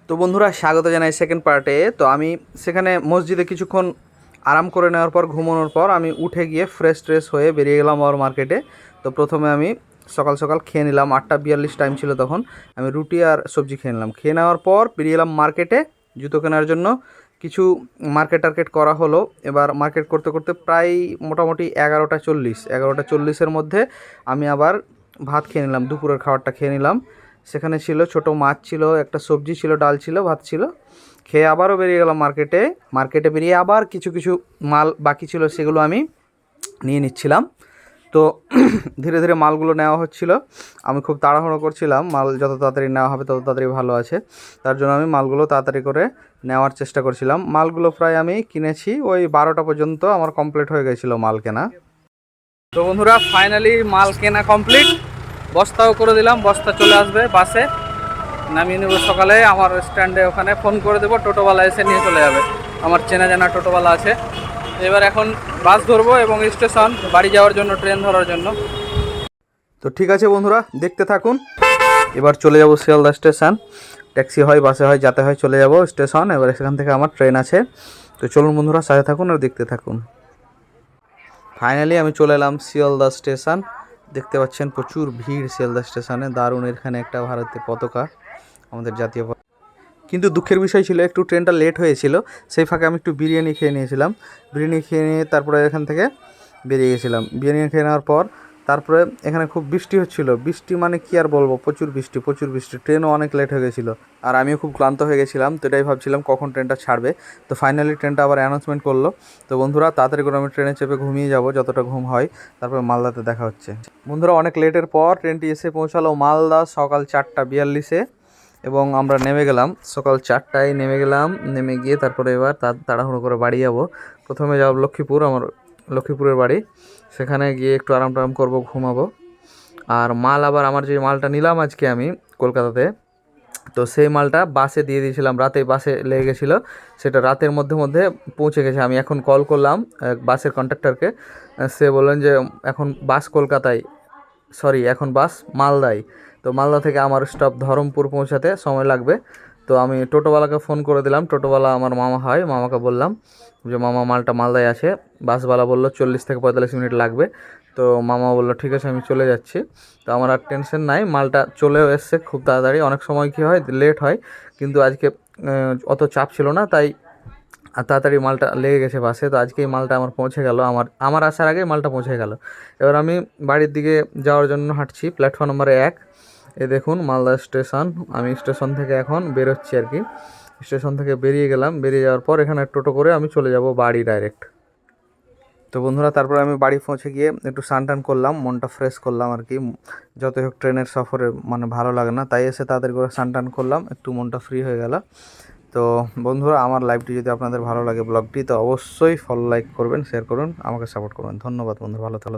তো বন্ধুরা স্বাগত জানাই সেকেন্ড পার্টে। তো আমি সেখানে মসজিদে কিছুক্ষণ আরাম করে নেওয়ার পর ঘুমানোর পর আমি উঠে গিয়ে ফ্রেশ ট্রেশ হয়ে বেরিয়ে গেলাম আবার মার্কেটে। তো প্রথমে আমি সকাল সকাল খেয়ে নিলাম, 8:42 টাইম ছিল তখন। আমি রুটি আর সবজি খেয়ে নিলাম। খেয়ে নেওয়ার পর বেরিয়ে এলাম মার্কেটে জুতো কেনার জন্য। কিছু মার্কেট টার্কেট করা হলো। এবার মার্কেট করতে করতে প্রায় মোটামুটি 11:40 মধ্যে আমি আবার ভাত খেয়ে নিলাম, দুপুরের খাবারটা খেয়ে নিলাম। সেখানে ছিল ছোট মাছ ছিল, একটা সবজি ছিল, ডাল ছিল, ভাত ছিল। খেয়ে আবারও বেরিয়ে গেলাম মার্কেটে। মার্কেটে বেরিয়ে আবার কিছু কিছু মাল বাকি ছিল, সেগুলো আমি নিয়ে নিচ্ছিলাম। তো ধীরে ধীরে মালগুলো নেওয়া হচ্ছিল। আমি খুব তাড়াহুড়ো করছিলাম, মাল যত তাড়াতাড়ি নেওয়া হবে তত তাড়াতাড়ি ভালো আছে। তার জন্য আমি মালগুলো তাড়াতাড়ি করে নেওয়ার চেষ্টা করছিলাম। মালগুলো প্রায় আমি কিনেছি ওই 12টা পর্যন্ত আমার কমপ্লিট হয়ে গেছিলো মাল কেনা। তো বন্ধুরা ফাইনালি মাল কেনা কমপ্লিট। বস্তাও করে দিলাম, বস্তা চলে আসবে বাসে, নামিয়ে নেবো সকালে। আমার স্ট্যান্ডে ওখানে ফোন করে দেবো, টোটোওয়ালা এসে নিয়ে চলে যাবে। আমার চেনা জানা টোটোওয়ালা আছে। এবার এখন বাস ধরবো এবং স্টেশন বাড়ি যাওয়ার জন্য, ট্রেন ধরার জন্য। তো ঠিক আছে বন্ধুরা, দেখতে থাকুন। এবার চলে যাব শিয়ালদা স্টেশন। ট্যাক্সি হয়, বাসে হয়, যাতে হয়, চলে যাব স্টেশন। এবার সেখান থেকে আমার ট্রেন আছে। তো চলুন বন্ধুরা, সাথে থাকুন আর দেখতে থাকুন। ফাইনালি আমি চলে এলাম শিয়ালদা স্টেশন। দেখতে পাচ্ছেন প্রচুর ভিড় শিয়ালদা স্টেশনে। দারুণ, এখানে একটা ভারতের পতাকা, আমাদের জাতীয় পতাকা। কিন্তু দুঃখের বিষয় ছিল একটু ট্রেনটা লেট হয়েছিল। সেই ফাঁকে আমি একটু বিরিয়ানি খেয়ে নিয়েছিলাম। বিরিয়ানি খেয়ে নিয়ে তারপরে এখান থেকে বেরিয়ে গেছিলাম। বিরিয়ানি খেয়ে নেওয়ার পর তারপরে এখানে খুব বৃষ্টি হচ্ছিল। বৃষ্টি মানে কি আর বলবো, প্রচুর বৃষ্টি প্রচুর বৃষ্টি। ট্রেনও অনেক লেট হয়ে গেছিলো আর আমিও খুব ক্লান্ত হয়ে গেছিলাম। তো এটাই ভাবছিলাম কখন ট্রেনটা ছাড়বে। তো ফাইনালি ট্রেনটা আবার অ্যানাউন্সমেন্ট করলো। তো বন্ধুরা তাড়াতাড়ি করে আমি ট্রেনে চেপে ঘুমিয়ে যাব, যতটা ঘুম হয়। তারপরে মালদাতে দেখা হচ্ছে। বন্ধুরা অনেক লেটের পর ট্রেনটি এসে পৌঁছালো মালদা সকাল 4:42-এ এবং আমরা নেমে গেলাম সকাল 4টায়। নেমে গেলাম, নেমে গিয়ে তারপরে এবার তাড়াহুড়ো করে বাড়ি যাব। প্রথমে যাব লক্ষ্মীপুর, আমার লক্ষ্মীপুরের বাড়ি। সেখানে গিয়ে একটু আরাম টারাম করবো, ঘুমাবো। আর মাল আবার আমার যে মালটা নিলাম আজকে আমি কলকাতাতে, তো সেই মালটা বাসে দিয়ে দিয়েছিলাম। রাতে বাসে লেগে গেছিলো, সেটা রাতের মধ্যে মধ্যে পৌঁছে গেছে। আমি এখন কল করলাম বাসের কন্ডাক্টরকে। সে বললেন যে এখন বাস কলকাতায়, সরি এখন বাস মালদায়। তো মালদা থেকে আমার স্টপ ধরমপুর পৌঁছাতে সময় লাগবে। তো আমি টোটোওয়ালাকে ফোন করে দিলাম। টোটোওয়ালা আমার মামা হয়, মামাকে বললাম যে মামা মালটা মালদায় আছে। বাসওয়ালা বললো 40 থেকে 45 মিনিট লাগবে। তো মামা বললো ঠিক আছে আমি চলে যাচ্ছি। তো আমার আর টেনশন নাই, মালটা চলেও এসছে খুব তাড়াতাড়ি। অনেক সময় কী হয়, লেট হয়, কিন্তু আজকে অত চাপ ছিল না, তাই তাড়াতাড়ি মালটা লেগে গেছে বাসে। তো আজকে এই মালটা আমার পৌঁছে গেল, আমার আসার আগেই মালটা পৌঁছে গেল। এবার আমি বাড়ির দিকে যাওয়ার জন্য হাঁটছি, প্ল্যাটফর্ম নম্বরে 1। এ দেখুন মালদা স্টেশন। আমি স্টেশন থেকে এখন বেরোচ্ছি আর কি। স্টেশন থেকে বেরিয়ে গেলাম। বেরিয়ে যাওয়ার পর এখানে টোটো করে আমি চলে যাব বাড়ি ডাইরেক্ট। তো বন্ধুরা তারপরে আমি বাড়ি পৌঁছে গিয়ে একটু স্নান টান করলাম, মনটা ফ্রেশ করলাম আর কি। যতই হোক ট্রেনের সফরে মানে ভালো লাগে না, তাই এসে তাদের করে স্নান টান করলাম, একটু মনটা ফ্রি হয়ে গেল। তো বন্ধুরা আমার লাইভটি যদি আপনাদের ভালো লাগে, ব্লগটি, তো অবশ্যই ফলো লাইক করবেন, শেয়ার করুন, আমাকে সাপোর্ট করবেন। ধন্যবাদ বন্ধু, ভালো থাকবেন।